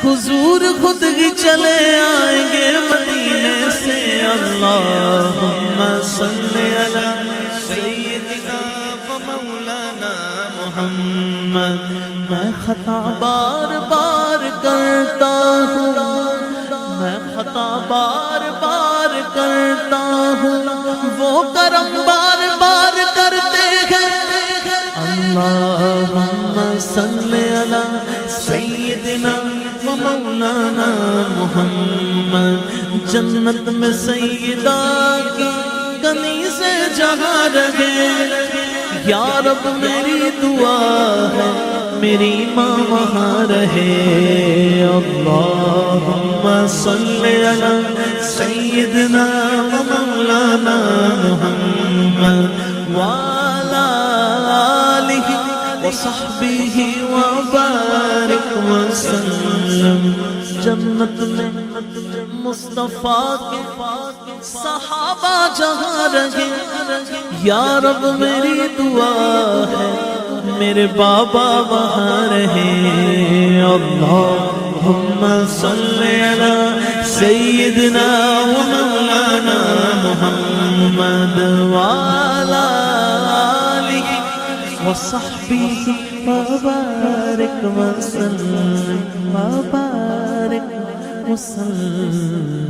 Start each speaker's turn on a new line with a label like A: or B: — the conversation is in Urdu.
A: حضور خود ہی چلے آئیں گے مدینے سے اللہم صلی علی سیدنا و مولانا محمد میں خطا بار بار کرتا ہوں میں خطا بار بار کرتا ہوں وہ کرم بار بار کرتے ہیں اللہم صلی علی سیدنا و مولانا محمد جنت میں سیدہ کی گلی سے جہاں رہے یا رب میری دعا ہے میری ماں وہاں رہے اللہم صلی علی سیدنا و مولانا محمد وعلی آلہ وصحبہ وبارک وسلم جنت میں مصطفیٰ کے صحابہ جہاں رہے یا رب میری دعا ہے میرے بابا وہاں رہے اللہم صلی علی سیدنا و مولانا محمد وعلی آلہ وصحبہ وبارک وسلم وبارک وسلم